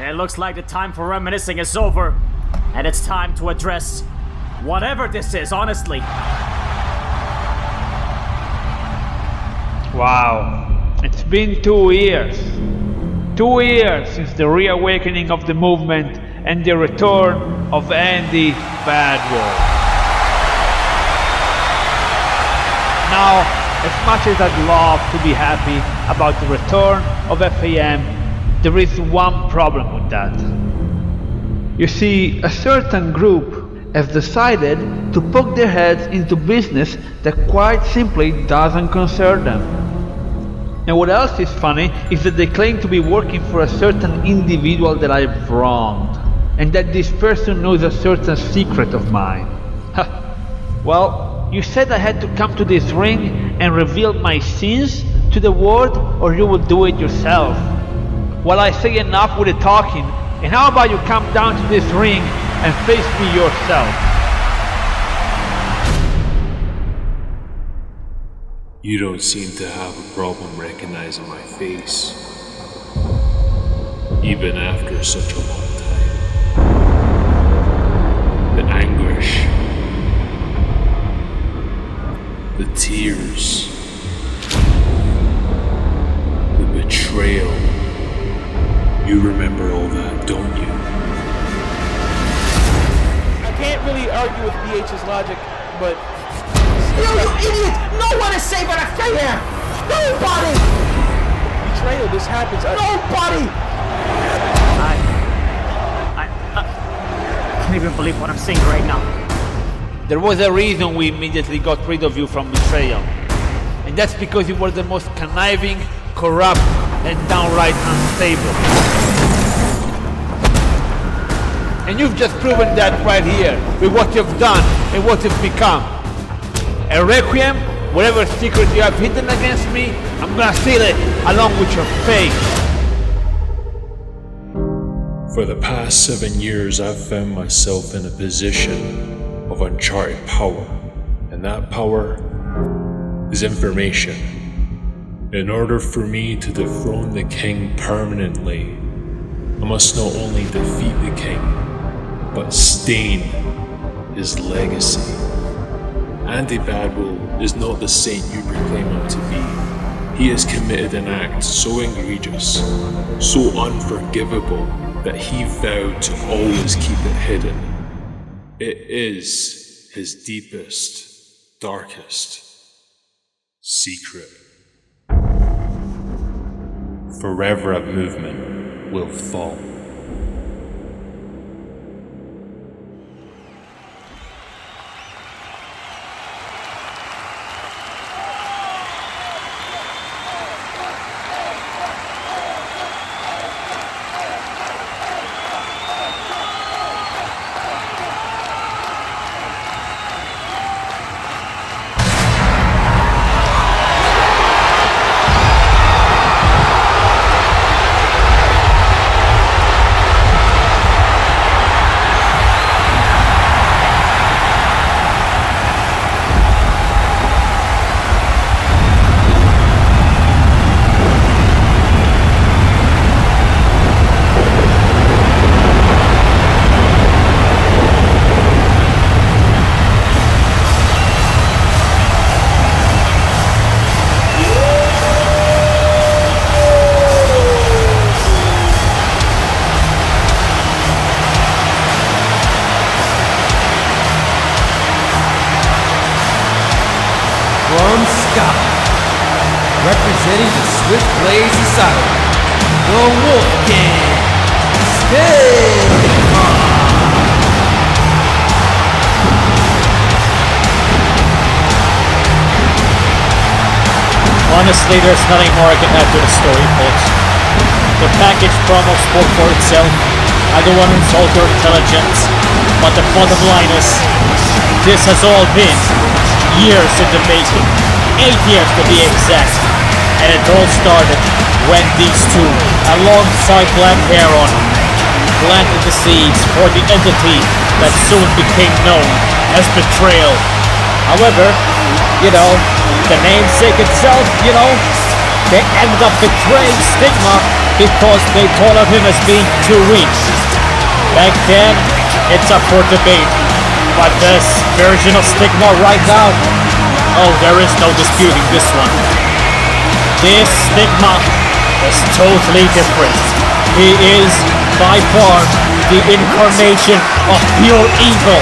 And it looks like the time for reminiscing is over. And it's time to address whatever this is, honestly. Wow, it's been 2 years. 2 years since the reawakening of the movement and the return of Andy Badwool. Now, as much as I'd love to be happy about the return of FaM, there is one problem with that. You see, a certain group has decided to poke their heads into business that quite simply doesn't concern them. And what else is funny is that they claim to be working for a certain individual that I've wronged, and that this person knows a certain secret of mine. Well, you said I had to come to this ring and reveal my sins to the world, or you will do it yourself. Well, I say enough with the talking, and how about you come down to this ring and face me yourself? You don't seem to have a problem recognizing my face, even after such a long time. The anguish, the tears, the betrayal. You remember all that, don't you? I can't really argue with BH's logic, but... You idiot! No one is safe on a FaM! Nobody! Betrayal, this happens. Nobody! I can't even believe what I'm seeing right now. There was a reason we immediately got rid of you from betrayal. And that's because you were the most conniving, corrupt, and downright unstable. And you've just proven that right here, with what you've done and what you've become. And Requiem, whatever secret you have hidden against me, I'm gonna steal it along with your fate. For the past 7 years, I've found myself in a position of uncharted power, and that power is information. In order for me to dethrone the king permanently, I must not only defeat the king, but stain his legacy. Andy Badwool is not the saint you proclaim him to be. He has committed an act so egregious, so unforgivable, that he vowed to always keep it hidden. It is his deepest, darkest secret. Forever a movement will fall. From Scotland, representing the Swift Blaze Society, the Wolfgang, Stigma. Honestly, there's nothing more I can add to the story, folks. The package promo spoke for itself. I don't want to insult your intelligence, but the bottom line is, this has all been years in the making. 8 years to be exact. And it all started when these two, alongside BlackHeron, planted the seeds for the entity that soon became known as Betrayal. However, the namesake itself, they ended up betraying Stigma because they thought of him as being too weak. Back then, it's up for debate. But this version of Stigma right now, oh, there is no disputing this one. This Stigma is totally different. He is by far the incarnation of pure evil.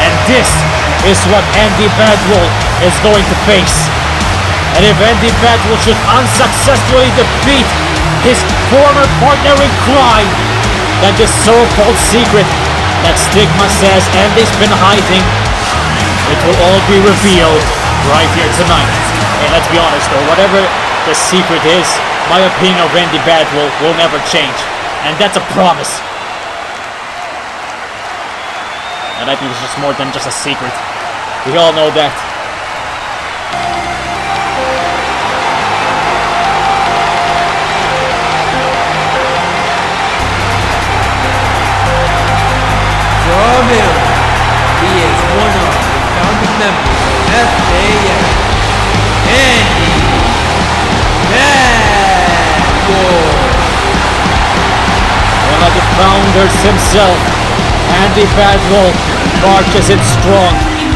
And this is what Andy Badwool is going to face. And if Andy Badwool should unsuccessfully defeat his former partner in crime, then this so-called secret that Stigma says Andy's been hiding, it will all be revealed right here tonight. And let's be honest though, whatever the secret is, my opinion of Andy Badwool will never change. And that's a promise. And I think it's just more than just a secret. We all know that. From him, he is one of the founding members of FaM, Andy Badwool. One of the founders himself, Andy Badwool, marches in strong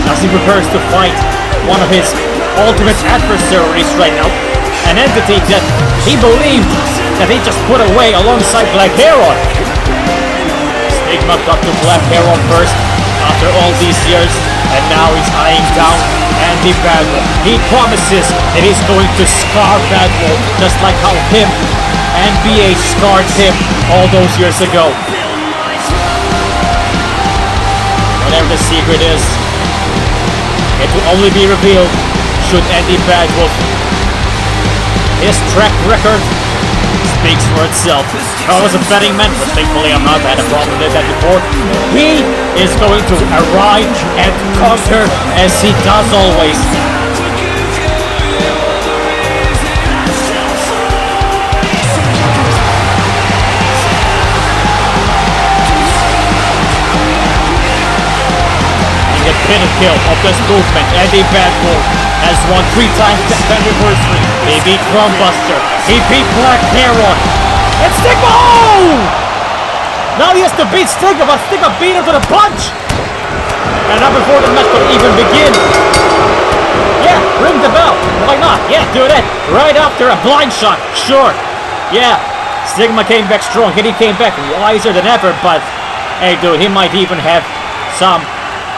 as he prepares to fight one of his ultimate adversaries right now. An entity that he believed that he just put away alongside BlackHeron. Stigma got to BlackHeron first after all these years, and now he's eyeing down Andy Badwool. He promises that he's going to scar Badwool just like how him and BH scarred him all those years ago. Whatever the secret is, it will only be revealed should Andy Badwool. His track record speaks for itself. I was a betting man, but thankfully I'm not. I had a problem with that before. He is going to arrive and conquer as he does always. The pinnacle of this movement, Andy Badwool has won 3 times the anniversary. He beat Buster. He beat BlackHeron. And Stigma! Oh! Now he has to beat Stigma, but Stigma beat him to the punch. And not before the match could even begin. Yeah, ring the bell. Why not? Yeah, do that. Right after a blind shot. Sure. Yeah, Stigma came back strong. And he came back wiser than ever. But hey, dude, he might even have some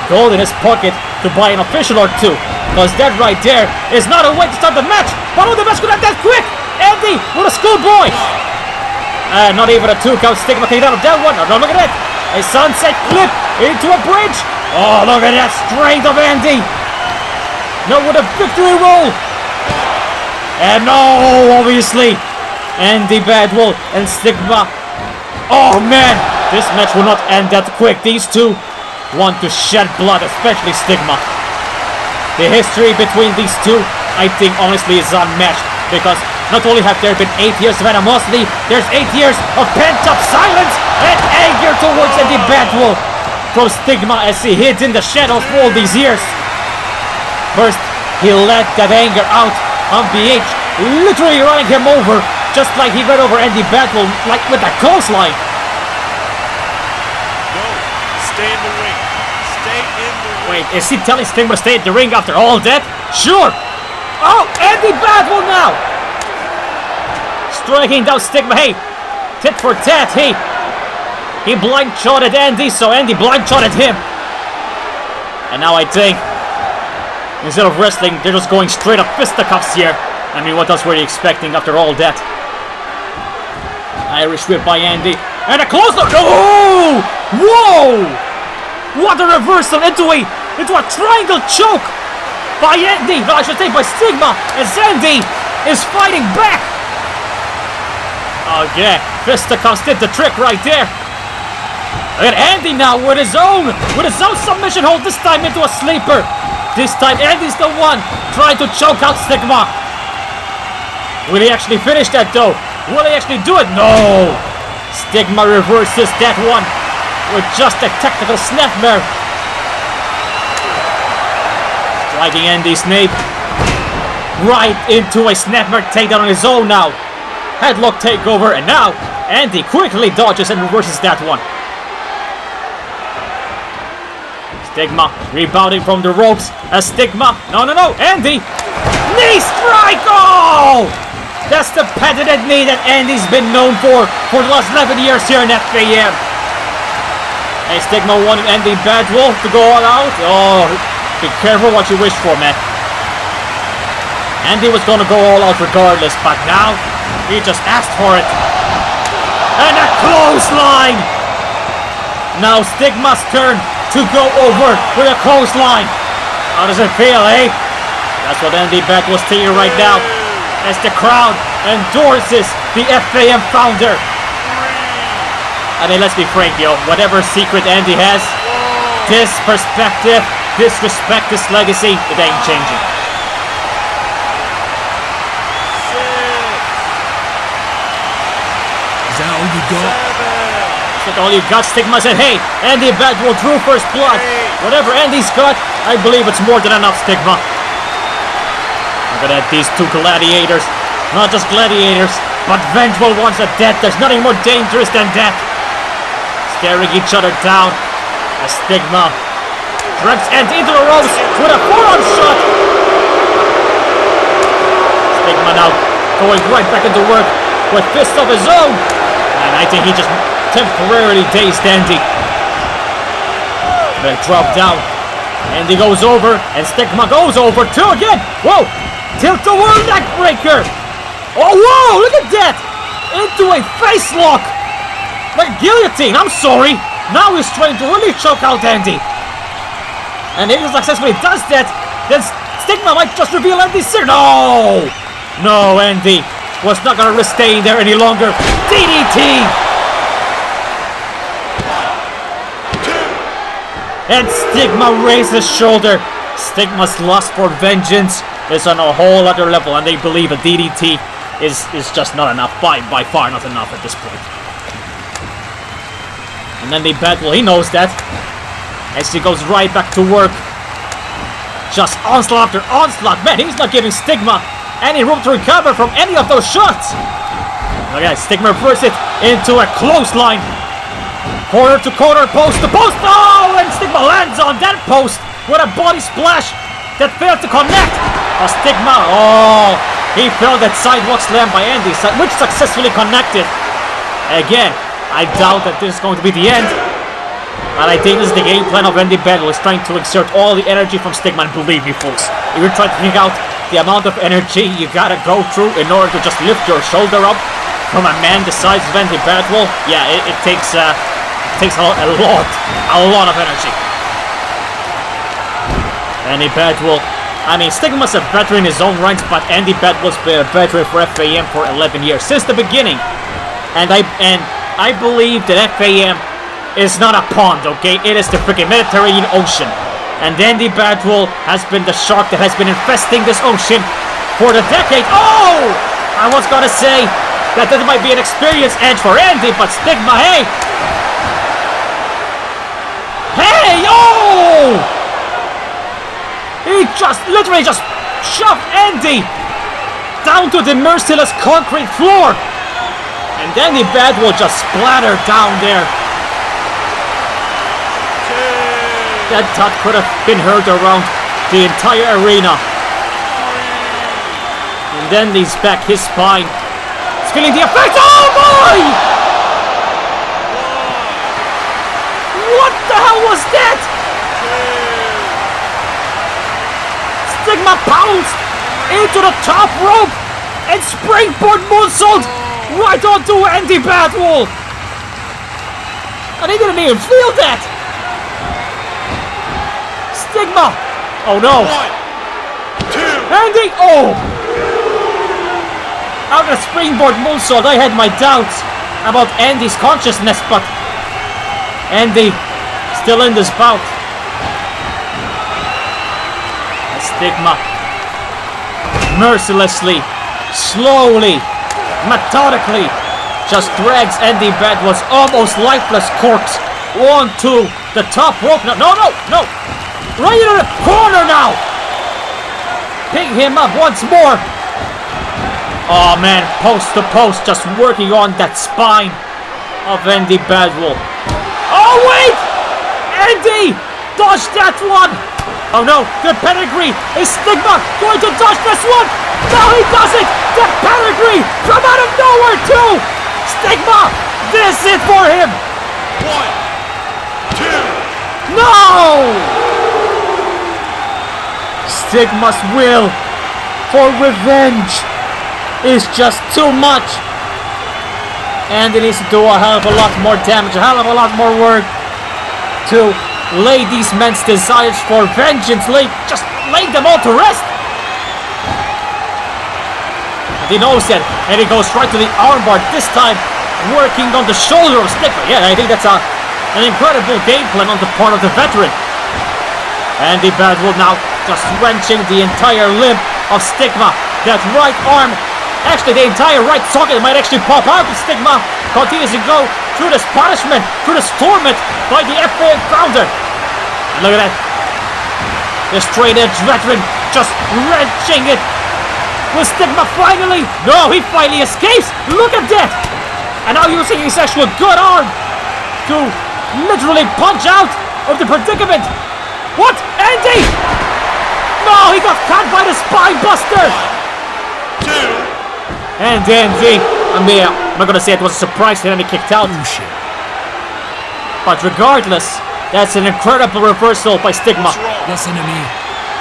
gold in his pocket to buy an official or two, because that right there is not a way to start the match. But the match could end that quick. Andy with a schoolboy. Not even a 2 count. Stigma came out of that one. No, look at that. A sunset clip into a bridge. Oh, look at that strength of Andy. No, with a victory roll. And no, obviously, Andy Badwool and Stigma. Oh man, this match will not end that quick. These two want to shed blood, especially Stigma. The history between these two, I think, honestly, is unmatched, because not only have there been 8 years of animosity, there's 8 years of pent-up silence and anger towards Andy Badwool from Stigma as he hid in the shadows for all these years. First, he let that anger out on BH, literally running him over, just like he ran over Andy Badwool, like with a clothesline. Stay in the ring. Stay in the ring. Wait, is he telling Stigma to stay in the ring after all that? Sure! Oh, Andy Badwool now! Striking down Stigma. Hey, tit for tat. Hey, he blind shot at Andy, so Andy blind shot at him. And now I think, instead of wrestling, they're just going straight up fisticuffs here. I mean, what else were you expecting after all that? Irish whip by Andy. And a close look. Oh! Whoa! What a reversal into a triangle choke by Andy. No, I should say by Stigma, as Andy is fighting back. Oh yeah, fisticuffs did the trick right there. Look at Andy now with his own submission hold, this time into a sleeper. This time Andy's the one trying to choke out Stigma. Will he actually finish that though? Will he actually do it? No! Stigma reverses that one with just a technical snapmare. Striking Andy's nape. right into a snapback takedown on his own now. Headlock takeover, and now Andy quickly dodges and reverses that one. Stigma rebounding from the ropes as Stigma. No, Andy! Knee strike! Oh! That's the patented knee that Andy's been known for the last 11 years here in FaM. Hey, Stigma wanted Andy Badwool to go all out. Oh, be careful what you wish for, man. Andy was gonna go all out regardless, but now he just asked for it. And a clothesline! Now Stigma's turn to go over with a clothesline. How does it feel, eh? That's what Andy Badwool's telling you right now, as the crowd endorses the FaM founder. I mean, let's be frank, yo. Whatever secret Andy has, this perspective, this respect, this legacy, it ain't changing. Is that all you got? That's all you got. Stigma said, hey, Andy Badwool drew first blood. Whatever Andy's got, I believe it's more than enough, Stigma. Look at these two gladiators. Not just gladiators, but vengeful ones at death. There's nothing more dangerous than death. Staring each other down as Stigma drags Andy into the ropes with a forearm shot. Stigma now going right back into work with fists of his own. And I think he just temporarily dazed Andy. Then drop down. Andy goes over, and Stigma goes over too again. Whoa! Tilt-a-whirl neck breaker. Oh, whoa! Look at that! Into a face lock. Like a guillotine. I'm sorry. Now he's trying to really choke out Andy. And if he successfully does that, then Stigma might just reveal Andy's secret. No! No, Andy was not gonna risk staying there any longer. DDT! And Stigma raised his shoulder. Stigma's lust for vengeance is on a whole other level, and they believe a DDT is just not enough. By far not enough at this point. And then Andy Badwool, he knows that, as he goes right back to work. Just onslaught after onslaught. Man, he's not giving Stigma any room to recover from any of those shots. Okay, Stigma reverses it into a clothesline. Corner to corner, post to post. Oh, and Stigma lands on that post with a body splash that failed to connect. A Stigma, oh, he felt that sidewalk slam by Andy, which successfully connected. Again, I doubt that this is going to be the end. And I think this is the game plan of Andy Badwool, is trying to exert all the energy from Stigma. And believe me, folks, if you're trying to figure out the amount of energy you gotta go through in order to just lift your shoulder up from a man the size of Andy Badwool, yeah, it takes a lot of energy. Andy Badwool, I mean, Stigma's a veteran in his own rights, but Andy Badwool's been a veteran for FaM for 11 years, since the beginning. And I believe that FaM is not a pond, okay? It is the freaking Mediterranean Ocean. And Andy Badwool has been the shark that has been infesting this ocean for the decade. Oh! I was gonna say that there might be an experience edge for Andy, but Stigma, hey! Hey! Oh! He literally just shoved Andy down to the merciless concrete floor. And Andy Badwool just splattered down there. That thud could have been heard around the entire arena. And then he's back, his spine. He's feeling the effect. Oh boy! What the hell was that? Stigma pounced into the top rope and springboard moonsault right onto Andy Badwool. And he didn't even feel that. Stigma! Oh no! 1, 2. Andy! Oh! Out of the springboard moonsault, I had my doubts about Andy's consciousness, but Andy still in this bout. And Stigma mercilessly, slowly, methodically just drags Andy Badwool's almost lifeless corpse onto the top rope. No! Right into the corner now! pick him up once more. Oh man, post to post, just working on that spine of Andy Badwool. Oh wait! Andy! Dodge that one! Oh no, the pedigree! Is Stigma going to dodge this one? No, he doesn't! The pedigree from out of nowhere too! Stigma! This is it for him! 1, 2. No! Stigma's will for revenge is just too much. And it needs to do a hell of a lot more damage, a hell of a lot more work to lay these men's desires for vengeance, just lay them all to rest. And he knows that, and he goes right to the armbar, this time working on the shoulder of Stigma. Yeah, I think that's an incredible game plan on the part of the veteran. Andy Badwool now just wrenching the entire limb of Stigma. That right arm, actually the entire right socket might actually pop out of Stigma. Continues to go through this punishment, through this torment by the FaM founder. Look at that. The straight edge veteran just wrenching it. Will Stigma finally? No, he finally escapes. Look at that. And now using his actual good arm to literally punch out of the predicament. What? Andy! No, he got caught by the spine buster. 2. And Andy, I'm not gonna say it was a surprise that Andy kicked out. But regardless, that's an incredible reversal by Stigma. What's wrong? Listen to me.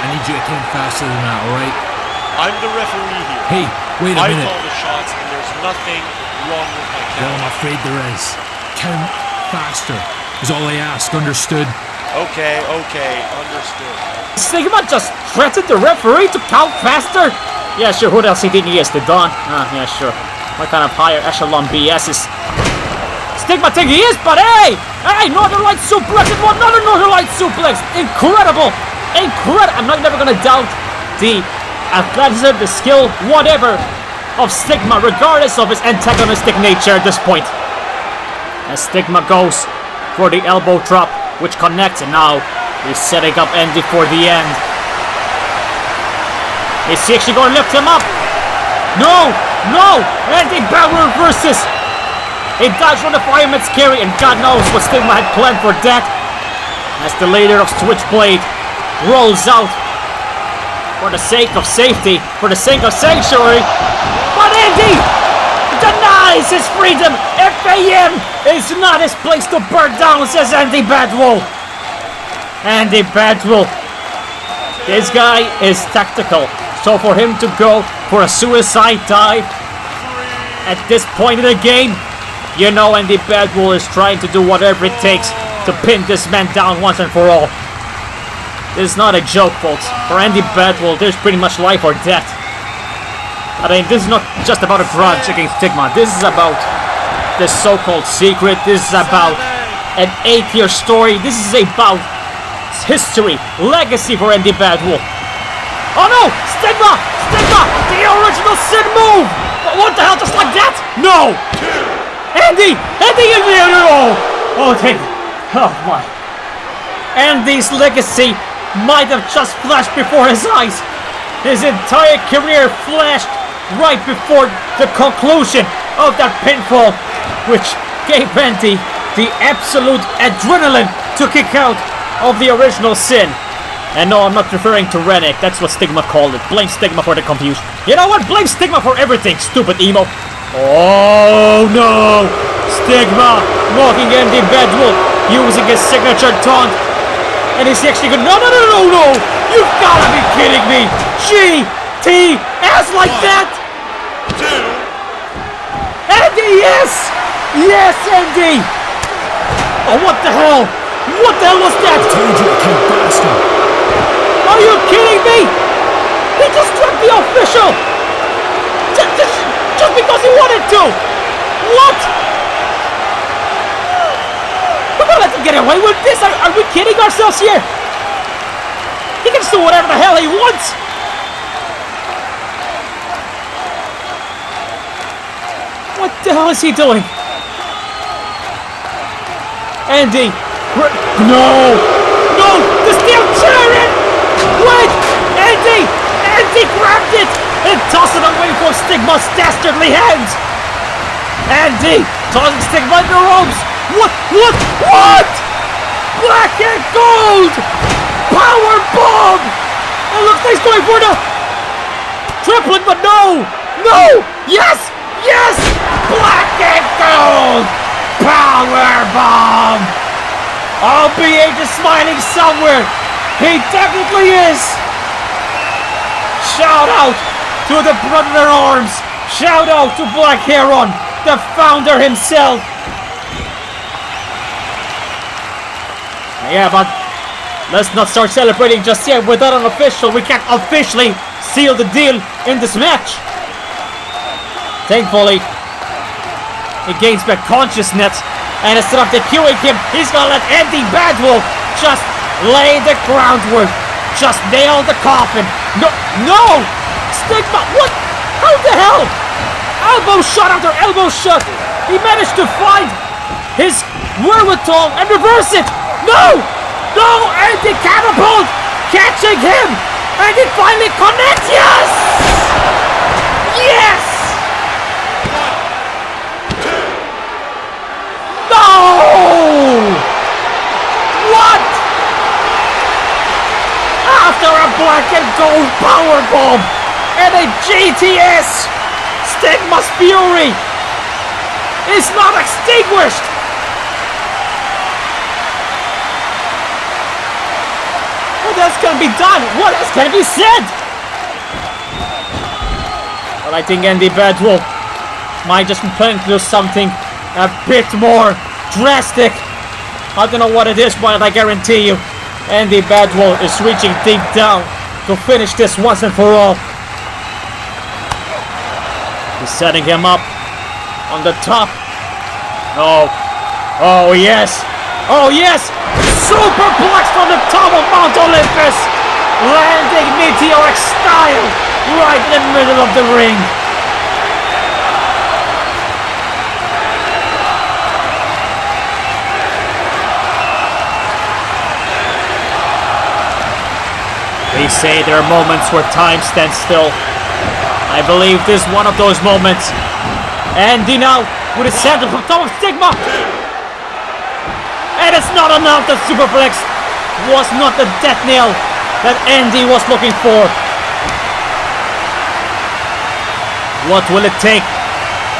I need you to count faster than that, alright? I'm the referee here. Hey, wait a I minute. call the shots, and there's nothing wrong with my Well, count. I'm afraid there is. Count faster is all I ask, understood? Okay, understood. Stigma just threatened the referee to count faster? Yeah, sure, who else he think he is? The Don? Yeah, sure. What kind of higher echelon BS is Stigma think he is, but hey! Hey, Northern Light suplex and another Northern Light suplex! Incredible! I'm not never gonna doubt the athleticism, the skill, whatever of Stigma, regardless of his antagonistic nature at this point. As Stigma goes for the elbow drop, which connects, and now he's setting up Andy for the end. Is he actually going to lift him up? No! Andy Badwool reverses. He dives from the fireman's carry, and God knows what Stigma had planned for that. As the leader of Switchblade rolls out for the sake of safety, for the sake of sanctuary. But Andy denies his freedom. FaM is not his place to burn down, says Andy Badwool. Andy Badwool. This guy is tactical. So for him to go for a suicide dive at this point in the game, you know Andy Badwool is trying to do whatever it takes to pin this man down once and for all. This is not a joke, folks. For Andy Badwool, there's pretty much life or death. I mean, this is not just about a grudge against Stigma. This is about the so-called secret. This is about an 8-year story. This is about history, legacy for Andy Badwool. Oh no! Stigma! The original Sin move! What the hell, just like that? No! Andy! Oh, thank you. Oh my. Andy's legacy might have just flashed before his eyes. His entire career flashed right before the conclusion of that pinfall, which gave Andy the absolute adrenaline to kick out of the original Sin. And no, I'm not referring to Rennick. That's what Stigma called it. Blame Stigma for the confusion. You know what? Blame Stigma for everything, stupid emo. Oh no! Stigma mocking Andy Badwool, using his signature taunt. And he's actually good. No! You've gotta be kidding me! GTS like that! 2. Andy, yes! Yes, Andy! Oh, what the hell? What the hell was that? I told you to count faster. Are you kidding me? He just struck the official! Just because he wanted to! What? We're gonna let him get away with this? Are we kidding ourselves here? He can do whatever the hell he wants! What the hell is he doing? Andy! No! The steel chair in! Wait! Andy! Andy grabbed it and tossed it away from Stigma's dastardly hands. Andy tossing Stigma in the ropes. What? Black and gold! Power bomb! It looks like he's going for the triplet, but no! Yes! Black and gold! Power bomb! Oh, BH is smiling somewhere. He definitely is. Shout out to the Predator Arms. Shout out to BlackHeron, the founder himself. Yeah, but let's not start celebrating just yet. Without an official, we can't officially seal the deal in this match. Thankfully, he gains back consciousness, and instead of DQing him, he's gonna let Andy Badwool just lay the groundwork, just nail the coffin. No! Stigma, what? How the hell? Elbow shot after elbow shot. He managed to find his wherewithal and reverse it. No! Andy catapult, catching him, and he finally connects. Yes! No! What? After a black and gold powerbomb and a GTS, Stigma's fury is not extinguished. What else can be done? What else can be said? Well, I think Andy Badwool might just be planning to do something a bit more drastic. I don't know what it is, but I guarantee you, Andy Badwool is reaching deep down to finish this once and for all. He's setting him up on the top. Oh yes! Superplex from the top of Mount Olympus! Landing meteoric style right in the middle of the ring. They say there are moments where time stands still. I believe this is one of those moments. Andy now with his center from top of Stigma. And it's not enough. The superplex was not the death nail that Andy was looking for. What will it take?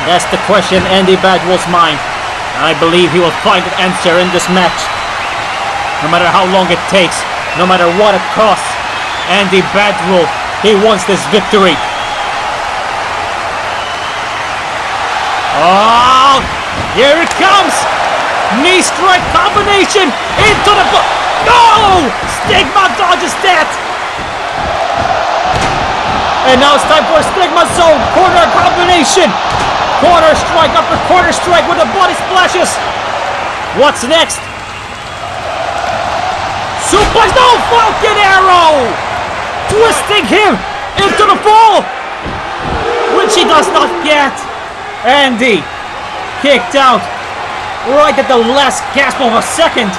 That's the question in Andy Badwool's mind. And I believe he will find an answer in this match. No matter how long it takes, no matter what it costs, Andy Badwool, he wants this victory. Oh, here it comes! Knee strike combination into the no! Stigma dodges that! And now it's time for a Stigma zone corner combination. Corner strike after corner strike with the body splashes. What's next? Suplex, no! Falcon arrow! Twisting him into the fall, which he does not get. Andy kicked out right at the last gasp of a second.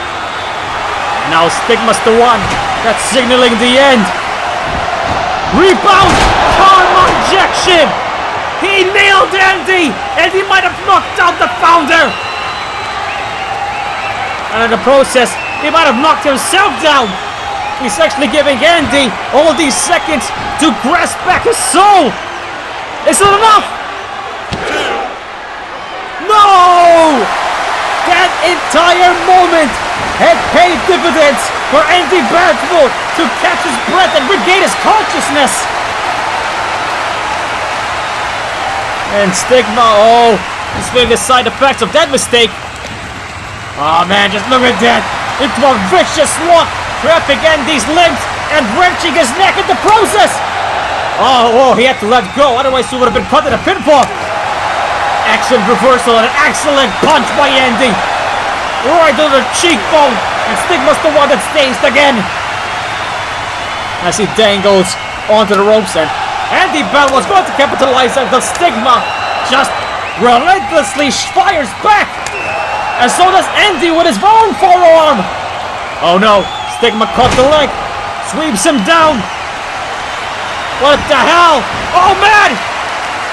Now Stigma's the one that's signaling the end. Rebound, karma injection. He nailed Andy, and he might have knocked out the founder. And in the process, he might have knocked himself down. He's actually giving Andy all these seconds to grasp back his soul. Is it enough? No! That entire moment had paid dividends for Andy Badwool to catch his breath and regain his consciousness. And Stigma, he's feeling the side effects of that mistake. Oh man, just look at that. Into a vicious lock, trapping Andy's limbs and wrenching his neck in the process. Oh, he had to let go, otherwise he would have been caught in a pinfall. Action reversal and an excellent punch by Andy. Right to the cheekbone, and Stigma's the one that stays again. As he dangles onto the ropes, and Andy Badwool was going to capitalize until Stigma just relentlessly fires back. And so does Andy with his own forearm. Oh no, Stigma caught the leg, sweeps him down. What the hell? Oh man!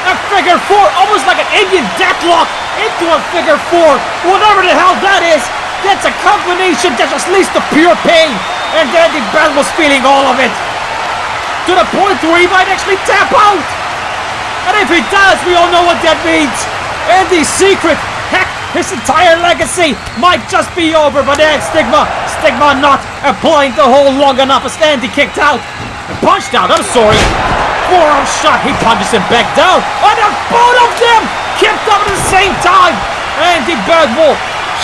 A figure four, almost like an Indian deathlock into a figure four. Whatever the hell that is, that's a combination that just leads to pure pain. And Andy Badwool was feeling all of it. To the point where he might actually tap out. And if he does, we all know what that means. Andy's secret, heck, his entire legacy might just be over. But then Stigma not applying the hold long enough as Andy kicked out. And punched out, I'm sorry. Forearm shot, he punches him back down. And then both of them kicked up at the same time. Andy Badwool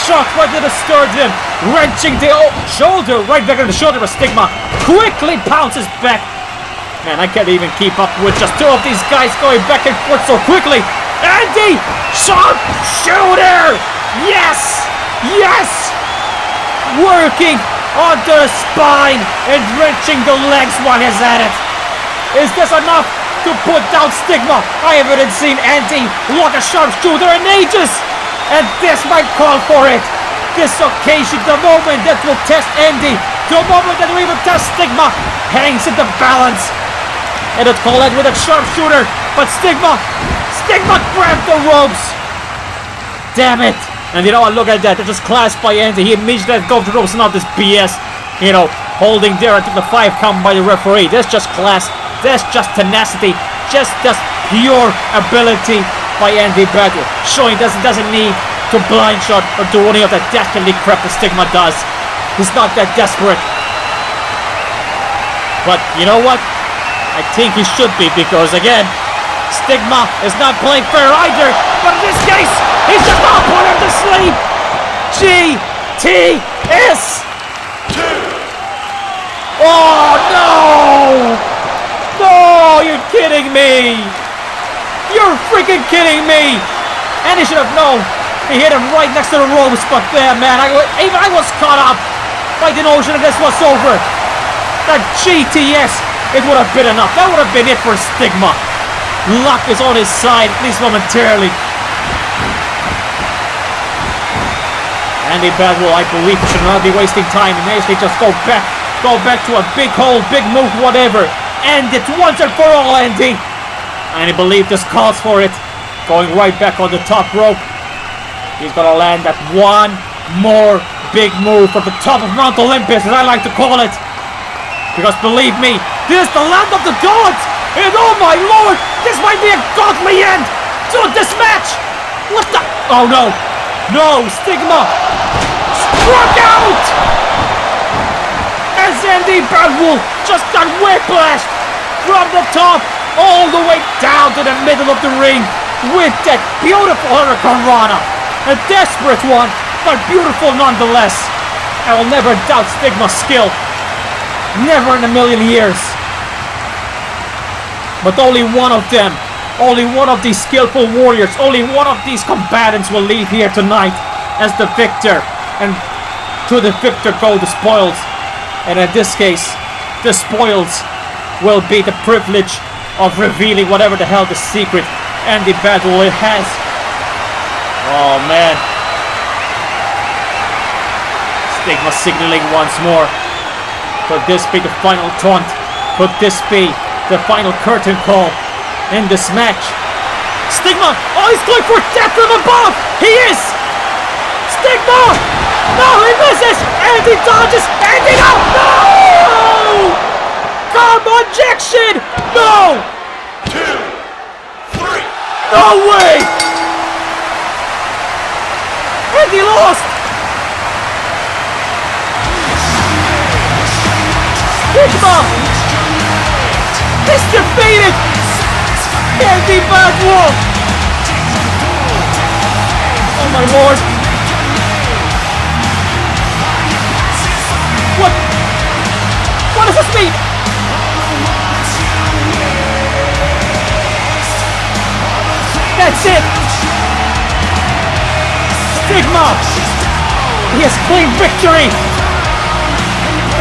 shot right to the sternum, wrenching the shoulder right back in the shoulder of Stigma. Quickly pounces back. Man, I can't even keep up with just two of these guys going back and forth so quickly. Andy, sharpshooter! Yes! Yes! Working onto the spine and wrenching the legs while he's at it. Is this enough to put down Stigma? I haven't seen Andy lock a sharpshooter in ages. And this might call for it. This occasion, the moment that will test Andy, the moment that will even test Stigma, hangs in the balance. And it call it with a sharpshooter, but Stigma grabbed the ropes. Damn it. And you know what, look at that, that's just class by Andy. He immediately let go of the ropes, not this BS, you know, holding there until the 5 count by the referee. That's just class, that's just tenacity, just pure ability by Andy Badwool. Showing doesn't need to blind shot or do any of that dastardly crap that Stigma does. He's not that desperate. But you know what? I think he should be, because again, Stigma is not playing fair either. But in this case, he's just not putting him to sleep. GTS. Oh no! No, you're kidding me! You're freaking kidding me! And he should have known. He hit him right next to the ropes, but there, man, I was caught up by the notion that this was over. That GTS, it would have been enough. That would have been it for Stigma. Luck is on his side, at least momentarily. Andy Badwool, I believe, should not be wasting time and actually just go back to a big hole, big move, whatever. End it once and for all, Andy. And I believe this calls for it. Going right back on the top rope. He's gonna land that one more big move from the top of Mount Olympus, as I like to call it. Because believe me, this is the land of the gods. And oh my lord, this might be a godly end to this match. What the? Oh no. No, Stigma struck out. As Andy Badwool just got whiplashed from the top all the way down to the middle of the ring with that beautiful Hurricane Rana. A desperate one, but beautiful nonetheless. I will never doubt Stigma's skill. Never in a million years. But only one of them, only one of these skillful warriors, only one of these combatants will leave here tonight as the victor. And to the victor go the spoils. And in this case, the spoils will be the privilege of revealing whatever the hell the secret Andy Badwool has. Oh man. Stigma signaling once more. Could this be the final taunt? Could this be the final curtain call in this match? Stigma! Oh, he's going for death from above! He is! Stigma! No, he misses! Andy dodges! Andy, no! No! Karma injection! No! 2, 3. No way! Andy lost! Stigma! He's defeated! Andy Badwool! Oh my lord! What does this mean? That's it! Stigma! He has claimed victory!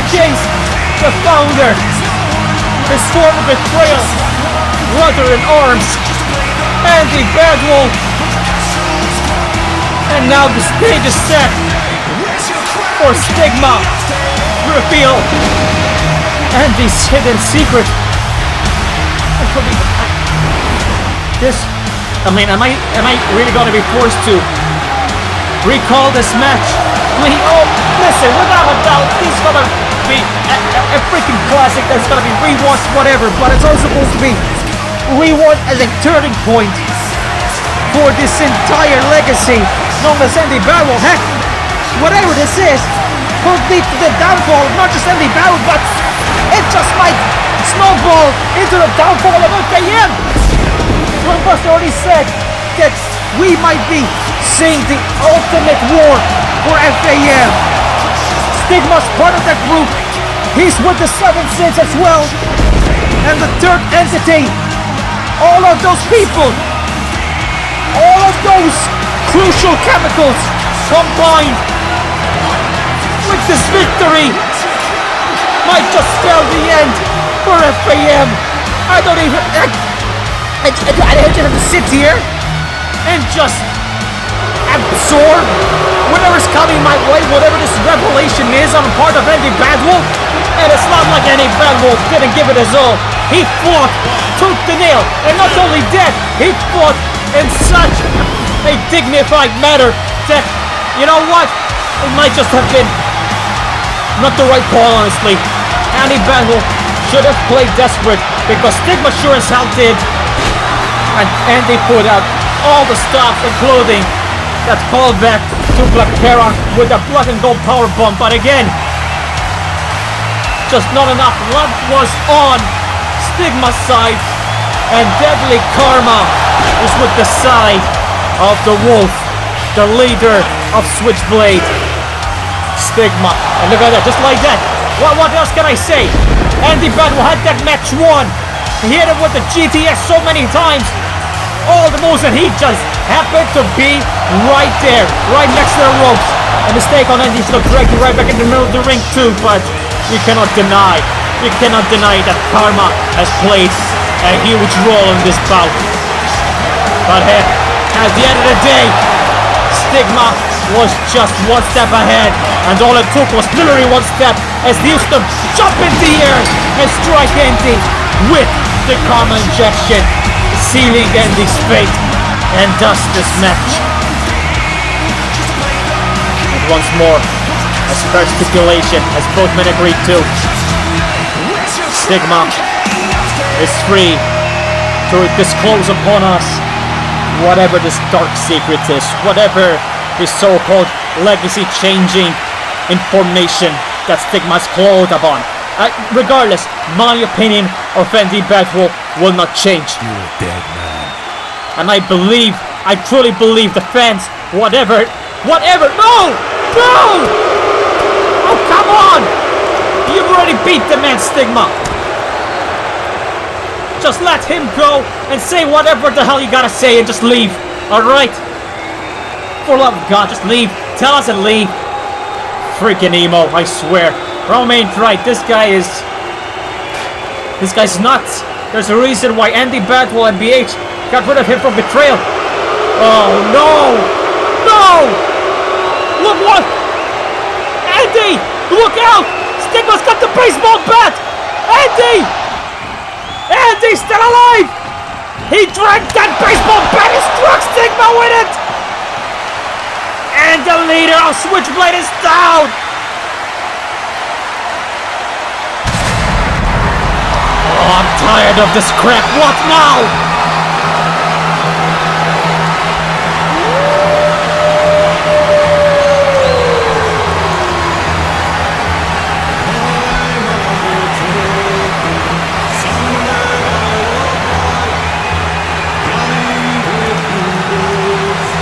Against the founder! His former betrayal! Brother in arms! Andy Badwool! And now the stage is set for Stigma to reveal Andy's hidden secret. Am I really gonna be forced to recall this match? Listen, without a doubt, this is gonna be a freaking classic that's gonna be rewatched, whatever, but it's also supposed to be rewatched as a turning point for this entire legacy known as Andy Badwool. Heck, whatever this is, could lead to the downfall of not just Andy Badwool, but it just might snowball into the downfall of FaM. Buster already said that we might be seeing the ultimate war for FaM. Stigma's part of that group. He's with the Seven Sins as well. And the third entity, all of those people, all of those crucial chemicals combined with this victory might just spell the end for FaM. I don't just have to sit here and just absorb whatever's coming my way, whatever this revelation is on the part of Andy Badwool. And it's not like Andy Badwool didn't give it his all. He fought tooth and nail, and not only that, he fought in such a dignified manner that, you know what, it might just have been not the right call, honestly. Andy Badwool should have played desperate, because Stigma sure as hell did. And Andy put out all the stuff, including that callback to BlackHeron with a black and gold power bomb. But again, just not enough. Blood was on Stigma's side, and deadly karma was with the side of the wolf, the leader of Switchblade, Stigma. And look at that, just like that. What else can I say? Andy Badwool had that match won. He hit him with the GTS so many times. All the moves, and he just happened to be right there, right next to the ropes. A mistake on Andy should have dragged you right back in the middle of the ring too, but you cannot deny that karma has played a huge role in this bout. But hey, at the end of the day, Stigma was just one step ahead, and all it took was literally one step as he used to jump in the air and strike Andy with the karma injection, sealing Andy's fate and thus this match. And once more, as per stipulation, as both men agreed to, Stigma is free to disclose upon us whatever this dark secret is, whatever this so-called legacy-changing information that Stigma's clothed upon. Regardless, my opinion of Andy Badwool will not change. You're a dead man. And I truly believe the fans, whatever, no! Oh, come on! You've already beat the man, Stigma. Just let him go and say whatever the hell you gotta say and just leave, alright? For love of God, just leave. Tell us and leave. Freaking emo, I swear. Romain's right, this guy's nuts. There's a reason why Andy Badwool and BH got rid of him from betrayal. Oh no! Look what! Andy! Look out! Stigma's got the baseball bat! Andy's still alive! He dragged that baseball bat and struck Stigma with it! And the leader of Switchblade is down! Oh, I'm tired of this crap. What now?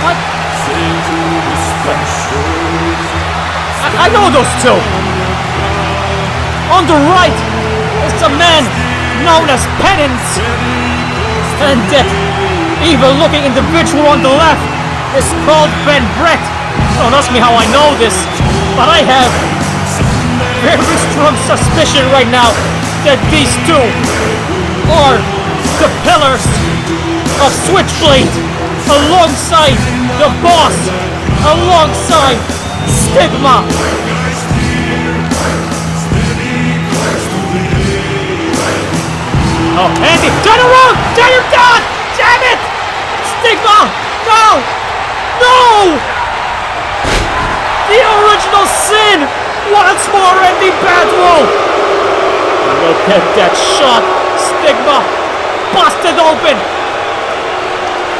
What? I know those two. On the right is a man known as Penance, and that evil-looking individual on the left is called Ben Brett. Don't ask me how I know this, but I have very strong suspicion right now that these two are the pillars of Switchblade, alongside the boss, alongside Stigma. Oh, Andy, turn around! Turn him down! Damn it! Stigma! No! No! The original sin! Once more, Andy Badwool! Look at that shot! Stigma! Busted open!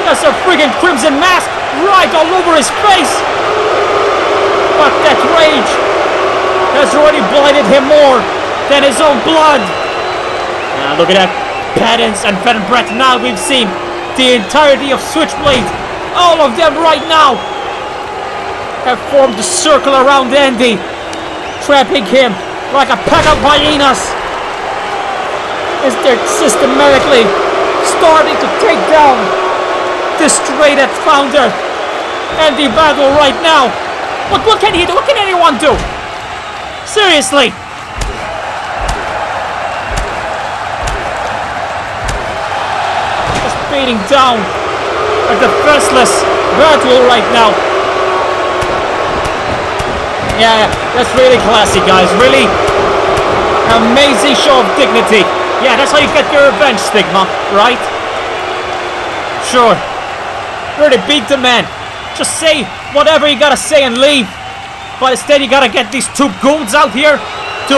There's a friggin' crimson mask right all over his face! But that rage has already blinded him more than his own blood! Now look at that! Patents and FaM Brett, now we've seen the entirety of Switchblade! All of them right now have formed a circle around Andy, trapping him like a pack of hyenas as they're systematically starting to take down this straight-edge founder, Andy Badwool, right now. But what can he do? What can anyone do? Seriously! Just beating down a defenseless Badwool right now. Yeah, that's really classy, guys. Really amazing show of dignity. Yeah, that's how you get your revenge, Stigma, right? Sure. Really beat the man. Just say whatever you gotta say and leave. But instead you gotta get these two goons out here to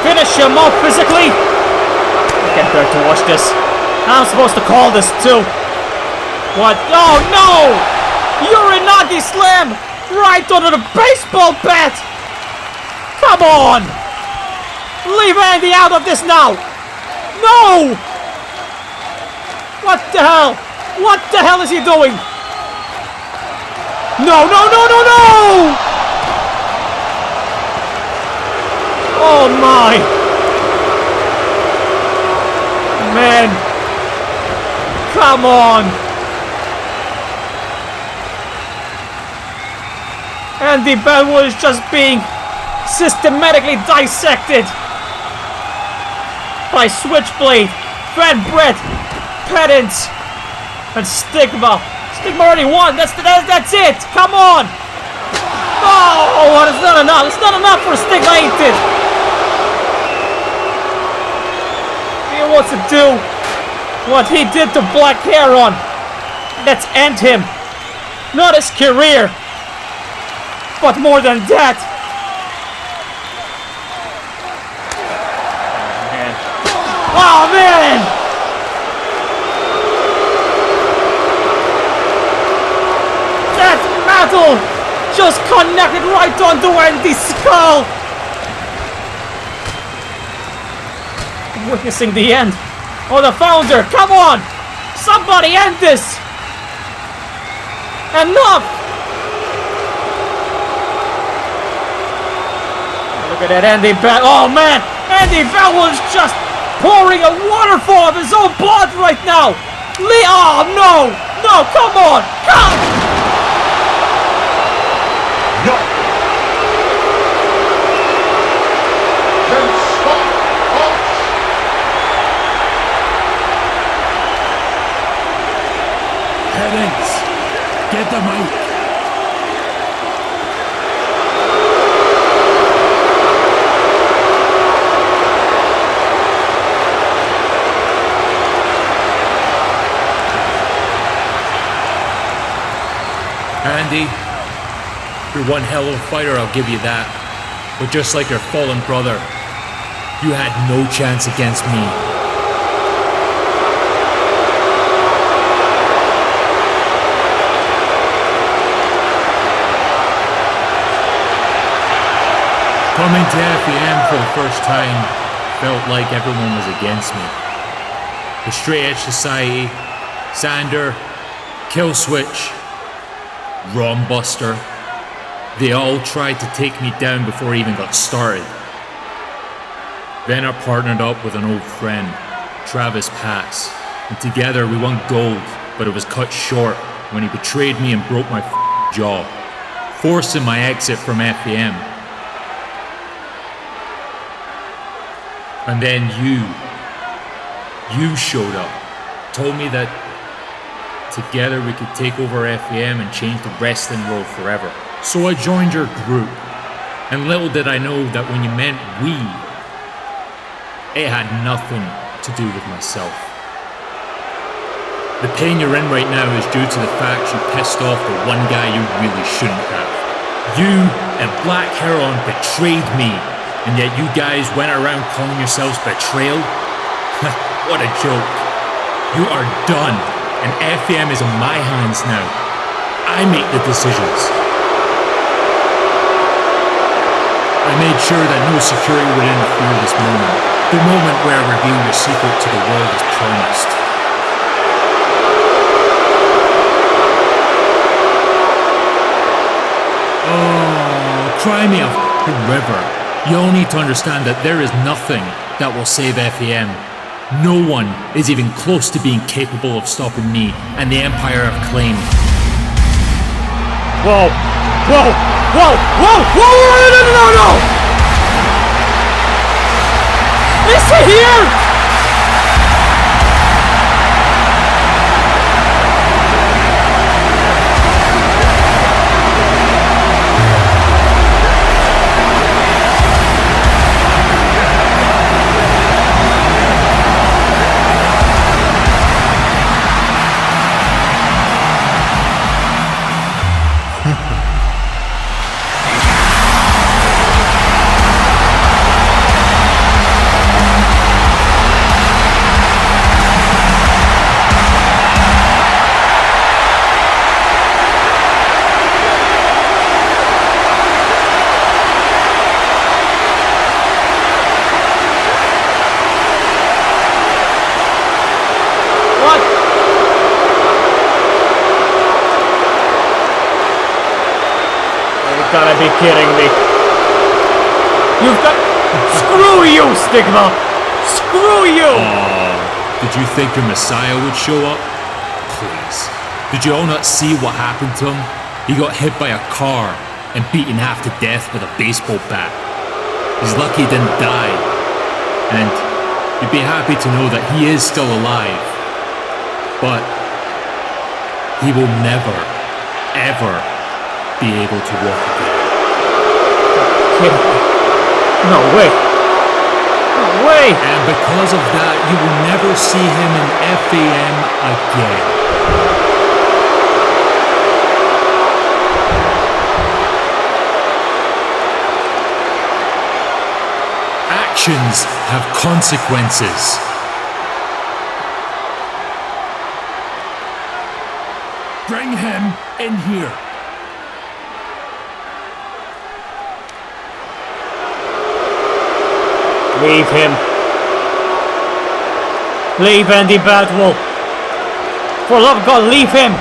finish him off physically. I can't bear to watch this. I'm supposed to call this too. What? Oh no! Uranagi slam! Right under the baseball bat! Come on! Leave Andy out of this now! No! What the hell? What the hell is he doing? No, no, no, no, no! Oh my! Man! Come on! Andy Badwool is just being systematically dissected by Switchblade, FaM Brett, Pedants, and Stigma. Stigma already won. That's it. Come on. Oh, it's not enough. It's not enough for Stigma, ain't it? He wants to do what he did to BlackHeron. Let's end him. Not his career, but more than that. Oh man! That metal just connected right onto Andy's skull. Witnessing the end of the founder. Come on! Somebody end this! Enough! Look at that Andy Badwool. Oh man! Andy Badwool is just pouring a waterfall of his own blood right now! Oh no! No, come on! Come! No! Then stop! Halt! Headings! Get the mic! Andy, you're one hell of a fighter, I'll give you that. But just like your fallen brother, you had no chance against me. Coming to FaM for the first time felt like everyone was against me. The Straight Edge Society, Xander, Killswitch, Rombuster, they all tried to take me down before I even got started. Then I partnered up with an old friend, Travis Pass, and together we won gold, but it was cut short when he betrayed me and broke my jaw, forcing my exit from FaM. And then you showed up, told me that together we could take over FaM and change the wrestling world forever. So I joined your group, and little did I know that when you meant we, it had nothing to do with myself. The pain you're in right now is due to the fact you pissed off the one guy you really shouldn't have. You and BlackHeron betrayed me, and yet you guys went around calling yourselves Betrayal? What a joke. You are done, and FaM is in my hands now. I make the decisions. I made sure that no security would interfere this moment. The moment where I reveal your secret to the world as promised. Oh, cry me a f***ing river. You all need to understand that there is nothing that will save FaM. No one is even close to being capable of stopping me and the empire I've claimed. Whoa! Whoa! Whoa! Whoa! Whoa! No! Is he here? You gotta be kidding me. You've got... Screw you, Stigma! Screw you! Did you think your Messiah would show up? Please. Did you all not see what happened to him? He got hit by a car and beaten half to death with a baseball bat. He's lucky he didn't die. And you'd be happy to know that he is still alive. But he will never, ever be able to walk again. No way! No way! And because of that, you will never see him in FaM again. Actions have consequences. Bring him in here. Leave him. Leave Andy Badwool. For love of God, leave him.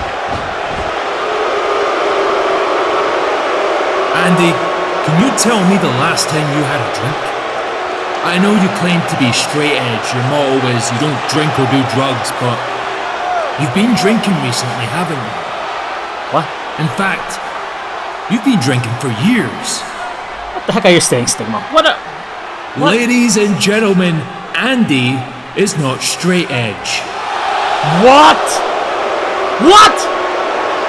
Andy, can you tell me the last time you had a drink? I know you claim to be straight edge. Your motto is you don't drink or do drugs, but you've been drinking recently, haven't you? What? In fact, you've been drinking for years. What the heck are you saying, Stigma? What? Ladies and gentlemen, Andy is not straight edge. What? What?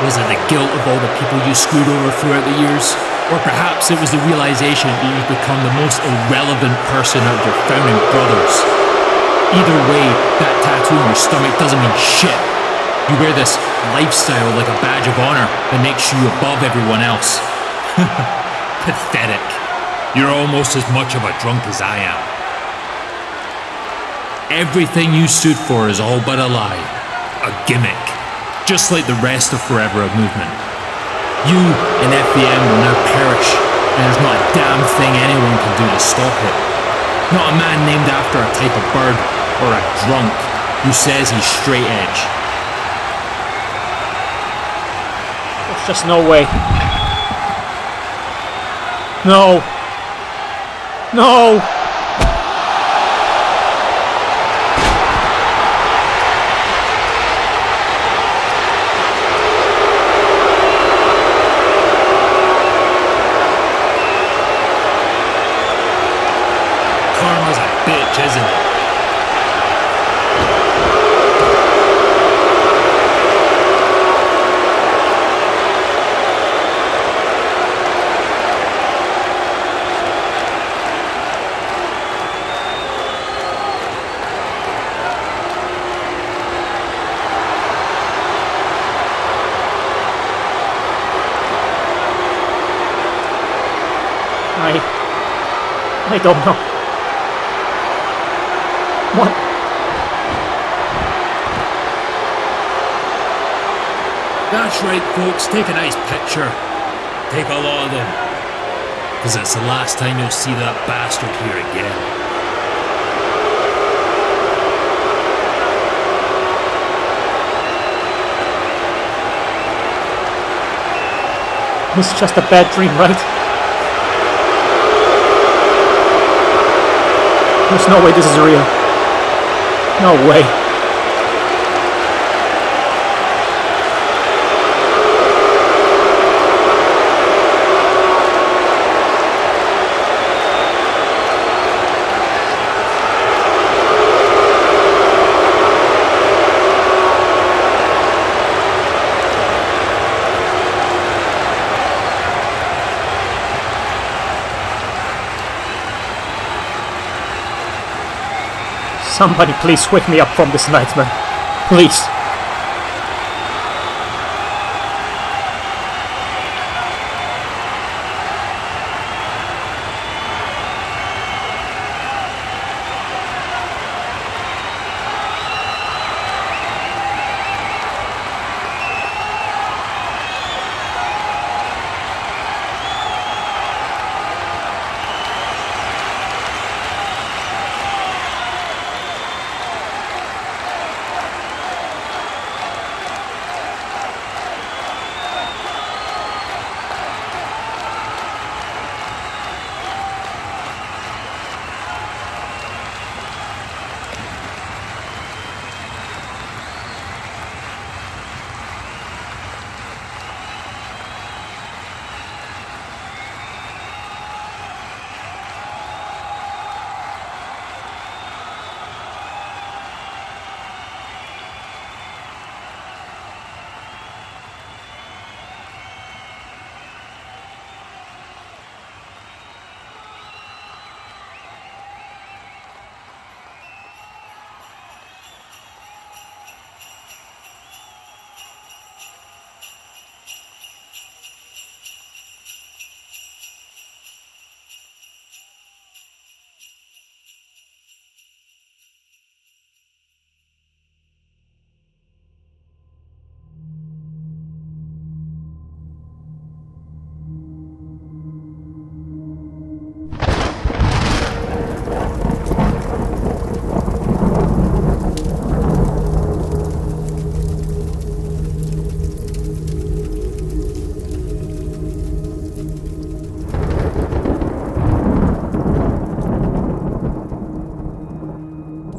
Was it the guilt of all the people you screwed over throughout the years? Or perhaps it was the realization that you've become the most irrelevant person out of your founding brothers. Either way, that tattoo on your stomach doesn't mean shit. You wear this lifestyle like a badge of honor that makes you above everyone else. Pathetic. You're almost as much of a drunk as I am. Everything you stood for is all but a lie. A gimmick. Just like the rest of Forever a movement. You and FaM will now perish, and there's not a damn thing anyone can do to stop it. Not a man named after a type of bird, or a drunk who says he's straight edge. There's just no way. No. No! Karma's a bitch, isn't it? I don't know. What? That's right, folks. Take a nice picture. Take a lot of them. Because it's the last time you'll see that bastard here again. It's just a bad dream, right? There's no way this is real. No way. Somebody please wake me up from this nightmare. Please.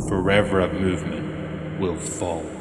Forever a movement will fall.